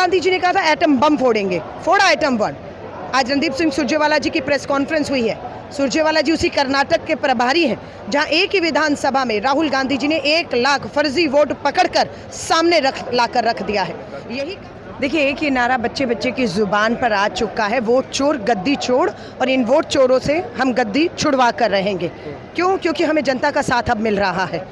गांधी जी ने कहा था एटम बम फोड़ेंगे, फोड़ा एटम बम। आज रणदीप सिंह सुरजेवाला जी की प्रेस कॉन्फ्रेंस हुई है। सुरजेवाला जी उसी कर्नाटक के प्रभारी हैं जहां एक ही विधानसभा में राहुल गांधी जी ने 1 लाख फर्जी वोट पकड़कर सामने लाकर रख दिया है। यही देखिए, एक ही नारा बच्चे बच्चे की जुबान पर आ चुका है, वोट चोर गद्दी छोड़, और इन वोट चोरों से हम गद्दी छुड़वा कर रहेंगे। क्यों? क्योंकि हमें जनता का साथ अब मिल रहा है।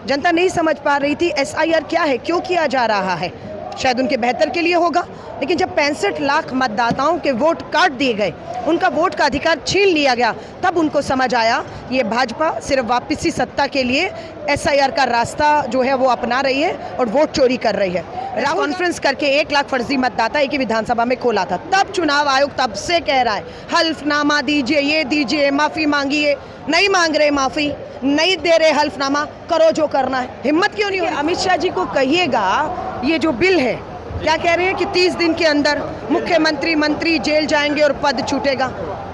जनता नहीं समझ पा रही थी SIR क्या है, क्यों किया जा रहा है। शायद उनके बेहतर के लिए होगा, लेकिन जब 65 लाख मतदाताओं के वोट काट दिए गए, उनका वोट का अधिकार छीन लिया गया, तब उनको समझ आया ये भाजपा सिर्फ वापसी सत्ता के लिए SIR का रास्ता जो है वो अपना रही है और वोट चोरी कर रही है। कॉन्फ्रेंस करके 1 लाख फर्जी मतदाता एक ही विधानसभा में खोला था। तब चुनाव आयोग तब से कह रहा है हल्फनामा दीजिए, ये दीजिए, माफ़ी मांगिए। नहीं मांग रहे माफ़ी, नहीं दे रहे हल्फनामा, करो जो करना है। हिम्मत क्यों नहीं हो? अमित शाह जी को कहिएगा ये जो बिल है, क्या कह रहे हैं कि 30 दिन के अंदर मुख्यमंत्री मंत्री जेल जाएंगे और पद छूटेगा।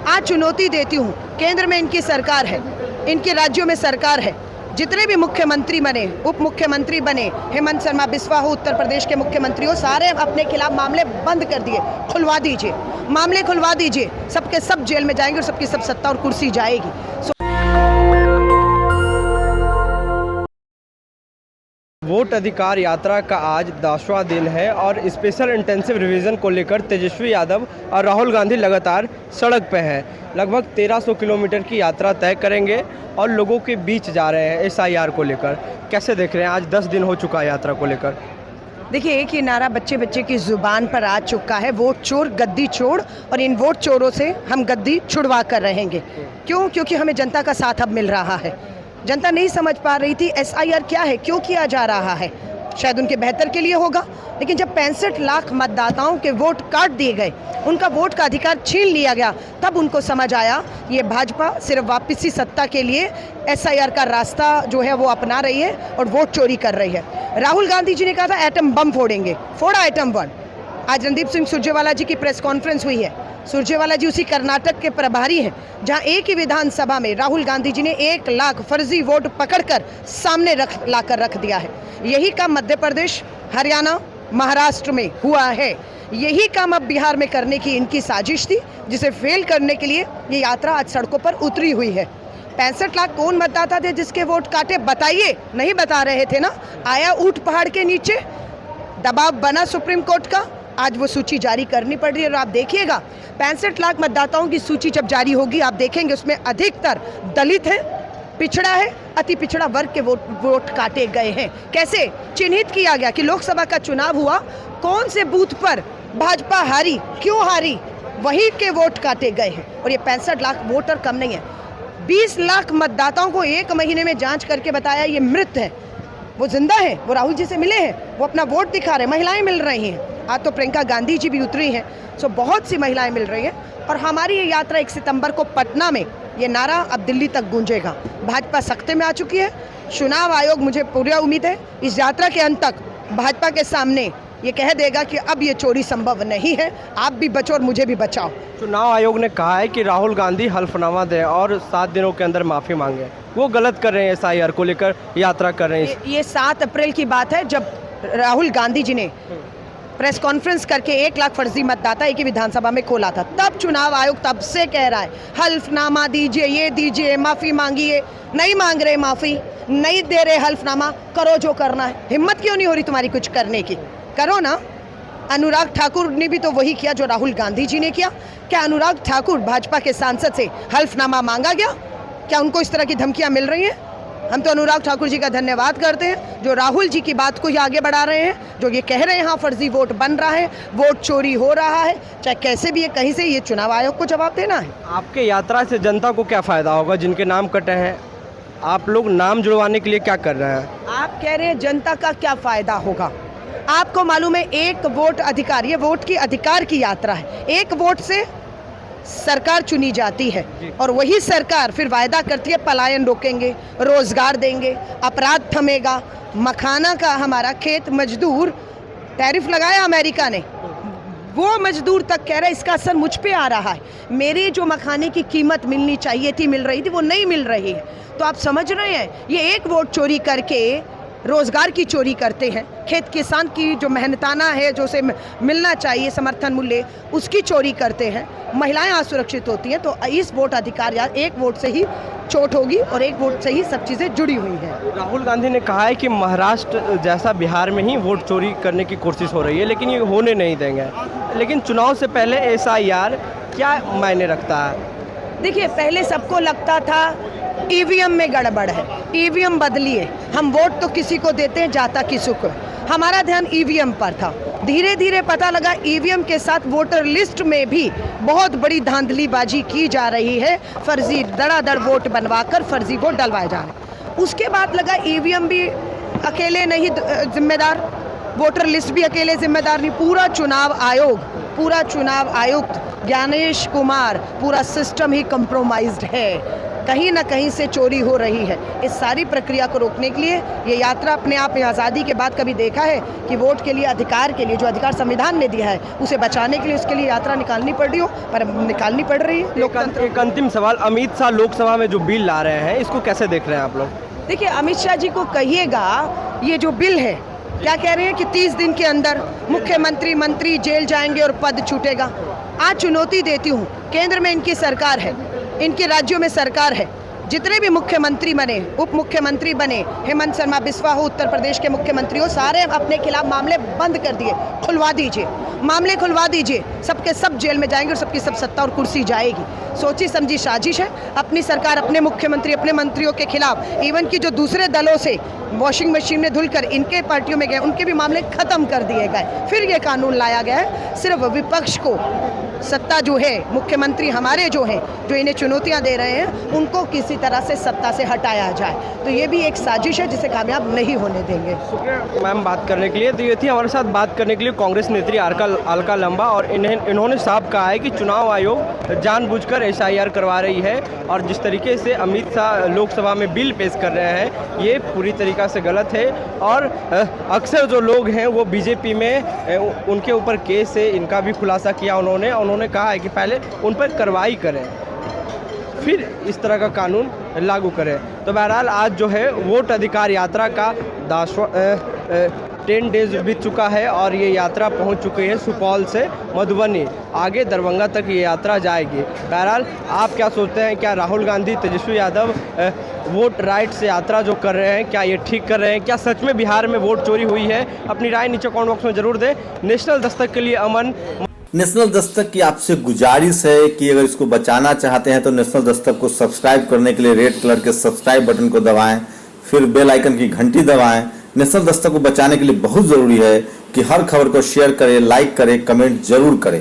आज चुनौती देती हूँ, केंद्र में इनकी सरकार है, इनके राज्यों में सरकार है, जितने भी मुख्यमंत्री बने, उप मुख्यमंत्री बने, हेमंत शर्मा बिस्वा हो, उत्तर प्रदेश के मुख्यमंत्री हो, सारे अपने खिलाफ मामले बंद कर दिए। खुलवा दीजिए, मामले खुलवा दीजिए, सबके सब जेल में जाएंगे और सबकी सब सत्ता और कुर्सी जाएगी। वोट अधिकार यात्रा का आज 10वां दिन है और स्पेशल इंटेंसिव रिवीजन को लेकर तेजस्वी यादव और राहुल गांधी लगातार सड़क पे हैं। लगभग 1300 किलोमीटर की यात्रा तय करेंगे और लोगों के बीच जा रहे हैं SIR को लेकर। कैसे देख रहे हैं, आज 10 दिन हो चुका है यात्रा को लेकर? देखिए, एक ही नारा बच्चे बच्चे की जुबान पर आ चुका है, वोट चोर गद्दी छोड़, और इन वोट चोरों से हम गद्दी छुड़वा कर रहेंगे। क्यों? क्योंकि हमें जनता का साथ अब मिल रहा है। जनता नहीं समझ पा रही थी SIR क्या है, क्यों किया जा रहा है। शायद उनके बेहतर के लिए होगा, लेकिन जब 65 लाख मतदाताओं के वोट काट दिए गए, उनका वोट का अधिकार छीन लिया गया, तब उनको समझ आया ये भाजपा सिर्फ वापसी सत्ता के लिए SIR का रास्ता जो है वो अपना रही है और वोट चोरी कर रही है। राहुल गांधी जी ने कहा था एटम बम फोड़ेंगे, फोड़ा एटम बम। आज रणदीप सिंह सुरजेवाला जी की प्रेस कॉन्फ्रेंस हुई है। सुरजेवाला जी उसी कर्नाटक के प्रभारी हैं जहां एक ही विधानसभा में राहुल गांधी जी ने 1 लाख फर्जी वोट पकड़कर सामने लाकर रख दिया है। यही काम मध्य प्रदेश, हरियाणा, महाराष्ट्र में हुआ है। यही काम अब बिहार में करने की इनकी साजिश थी, जिसे फेल करने के लिए ये यात्रा आज सड़कों पर उतरी हुई है। 65 लाख कौन मतदाता थे जिसके वोट काटे? बताइए, नहीं बता रहे थे ना। आया ऊंट पहाड़ के नीचे, दबाव बना सुप्रीम कोर्ट का, आज वो सूची जारी करनी पड़ रही है। और आप देखिएगा 65 लाख मतदाताओं की सूची जब जारी होगी, आप देखेंगे उसमें अधिकतर दलित है, पिछड़ा है, अति पिछड़ा वर्ग के वोट काटे गए हैं। कैसे चिन्हित किया गया कि लोकसभा का चुनाव हुआ, कौन से बूथ पर भाजपा हारी, क्यों हारी, वही के वोट काटे गए हैं। और ये 65 लाख वोटर कम नहीं है। 20 लाख मतदाताओं को 1 महीने में जांच करके बताया ये मृत है, वो जिंदा है, वो राहुल जी से मिले हैं, वो अपना वोट दिखा रहे हैं, महिलाएं मिल रही हैं। आज तो प्रियंका गांधी जी भी उतरी हैं, सो बहुत सी महिलाएं मिल रही हैं। और हमारी ये यात्रा 1 सितंबर को पटना में, ये नारा अब दिल्ली तक गूंजेगा। भाजपा सख्ते में आ चुकी है। चुनाव आयोग, मुझे पूरी उम्मीद है, इस यात्रा के अंत तक भाजपा के सामने ये कह देगा कि अब ये चोरी संभव नहीं है, आप भी बचो और मुझे भी बचाओ। चुनाव आयोग ने कहा है कि राहुल गांधी हल्फनामा दें और 7 दिनों के अंदर माफ़ी मांगे। वो गलत कर रहे हैं, SIR को लेकर यात्रा कर रहे हैं। ये 7 अप्रैल की बात है, जब राहुल गांधी जी ने प्रेस कॉन्फ्रेंस करके 1 लाख फर्जी मतदाता एक ही विधानसभा में खोला था। तब चुनाव आयोग तब से कह रहा है हल्फनामा दीजिए, ये दीजिए, माफ़ी मांगिए। नहीं मांग रहे माफ़ी, नहीं दे रहे हल्फनामा, करो जो करना है। हिम्मत क्यों नहीं हो रही तुम्हारी कुछ करने की? करो ना। अनुराग ठाकुर ने भी तो वही किया जो राहुल गांधी जी ने किया। क्या अनुराग ठाकुर भाजपा के सांसद से हल्फनामा मांगा गया? क्या उनको इस तरह की धमकियां मिल रही हैं? हम तो अनुराग ठाकुर जी का धन्यवाद करते हैं जो राहुल जी की बात को ही आगे बढ़ा रहे हैं, जो ये कह रहे हैं हाँ फर्जी वोट बन रहा है, वोट चोरी हो रहा है, चाहे कैसे भी है, कहीं से ये चुनाव आयोग को जवाब देना है। आपके यात्रा से जनता को क्या फ़ायदा होगा? जिनके नाम कटे हैं, आप लोग नाम जुड़वाने के लिए क्या कर रहे हैं? आप कह रहे हैं जनता का क्या फ़ायदा होगा? आपको मालूम है, 1 वोट अधिकार, ये वोट की अधिकार की यात्रा है। 1 वोट से सरकार चुनी जाती है और वही सरकार फिर वायदा करती है पलायन रोकेंगे, रोजगार देंगे, अपराध थमेगा। मखाना का हमारा खेत मजदूर टैरिफ लगाया अमेरिका ने, वो मजदूर तक कह रहा है इसका असर मुझ पे आ रहा है। मेरे जो मखाने की कीमत मिलनी चाहिए थी, मिल रही थी, वो नहीं मिल रही है। तो आप समझ रहे हैं, ये 1 वोट चोरी करके रोज़गार की चोरी करते हैं, खेत किसान की जो मेहनताना है, जो उसे मिलना चाहिए समर्थन मूल्य, उसकी चोरी करते हैं, महिलाएं असुरक्षित होती हैं। तो इस वोट अधिकार यार एक वोट से ही चोट होगी और एक वोट से ही सब चीज़ें जुड़ी हुई हैं। राहुल गांधी ने कहा है कि महाराष्ट्र जैसा बिहार में ही वोट चोरी करने की कोशिश हो रही है, लेकिन ये होने नहीं देंगे। लेकिन चुनाव से पहले SIR क्या मायने रखता है? देखिए, पहले सबको लगता था ईवीएम में गड़बड़ है, ईवीएम बदलिए, हम वोट तो किसी को देते हैं जाता की सुख। हमारा ध्यान ईवीएम पर था। धीरे धीरे पता लगा ईवीएम के साथ वोटर लिस्ट में भी बहुत बड़ी धांधलीबाजी की जा रही है, फर्जी धड़ाधड़ वोट बनवाकर फर्जी वोट डलवाए जा रहे हैं। उसके बाद लगा ईवीएम भी अकेले नहीं जिम्मेदार, वोटर लिस्ट भी अकेले जिम्मेदार नहीं, पूरा चुनाव आयुक्त ज्ञानेश कुमार, पूरा सिस्टम ही कंप्रोमाइज्ड है। कहीं ना कहीं से चोरी हो रही है। इस सारी प्रक्रिया को रोकने के लिए ये यात्रा अपने आप में आज़ादी के बाद कभी देखा है कि वोट के लिए, अधिकार के लिए, जो अधिकार संविधान ने दिया है उसे बचाने के लिए उसके लिए यात्रा निकालनी पड़ी हो, पर निकालनी पड़ रही है। लोकतंत्र। एक अंतिम सवाल, अमित शाह लोकसभा में जो बिल ला रहे हैं, इसको कैसे देख रहे हैं आप लोग? देखिए, अमित शाह जी को कहिएगा ये जो बिल है, क्या कह रहे हैं कि 30 दिन के अंदर मुख्यमंत्री मंत्री जेल जाएंगे और पद छूटेगा। आज चुनौती देती हूँ, केंद्र में इनकी सरकार है, इनके राज्यों में सरकार है, जितने भी मुख्यमंत्री बने, उप मुख्यमंत्री बने, हेमंत शर्मा बिस्वा हो, उत्तर प्रदेश के मुख्यमंत्री हो, सारे अपने खिलाफ मामले बंद कर दिए। खुलवा दीजिए, मामले खुलवा दीजिए, सबके सब जेल में जाएंगे और सबकी सब सत्ता और कुर्सी जाएगी। सोची समझी साजिश है। अपनी सरकार अपने मुख्यमंत्री, अपने मंत्रियों के खिलाफ, इवन कि जो दूसरे दलों से वॉशिंग मशीन में धुलकर इनके पार्टियों में गए, उनके भी मामले खत्म कर दिए गए। फिर ये कानून लाया गया है। सिर्फ विपक्ष को, सत्ता जो है, मुख्यमंत्री हमारे जो हैं, जो इन्हें चुनौतियां दे रहे हैं, उनको किसी तरह से सत्ता से हटाया जाए। तो ये भी एक साजिश है जिसे कामयाब नहीं होने देंगे। शुक्रिया मैम बात करने के लिए। तो ये थी हमारे साथ बात करने के लिए कांग्रेस नेत्री अलका लंबा, और इन्होंने साफ कहा है कि चुनाव आयोग जानबूझकर SIR करवा रही है, और जिस तरीके से अमित शाह लोकसभा में बिल पेश कर रहे हैं ये पूरी तरीक़ा से गलत है। और अक्सर जो लोग हैं वो बीजेपी में उनके ऊपर केस है, इनका भी खुलासा किया उन्होंने कहा है कि पहले उन पर कार्रवाई करें, फिर इस तरह का कानून लागू करें। तो बहरहाल आज जो है वोट अधिकार यात्रा का 10 डेज बीत चुका है, और ये यात्रा पहुंच चुकी है सुपौल से मधुबनी, आगे दरभंगा तक ये यात्रा जाएगी। बहरहाल आप क्या सोचते हैं, क्या राहुल गांधी, तेजस्वी यादव वोट राइट से यात्रा जो कर रहे हैं, क्या ये ठीक कर रहे हैं? क्या सच में बिहार में वोट चोरी हुई है? अपनी राय नीचे कमेंट बॉक्स में जरूर दें। नेशनल दस्तक के लिए अमन। नेशनल दस्तक की आपसे गुजारिश है कि अगर इसको बचाना चाहते हैं तो नेशनल दस्तक को सब्सक्राइब करने के लिए रेड कलर के सब्सक्राइब बटन को दबाएं, फिर बेल आइकन की घंटी दबाएं। नेशनल दस्तक को बचाने के लिए बहुत जरूरी है कि हर खबर को शेयर करें, लाइक करें, कमेंट जरूर करें।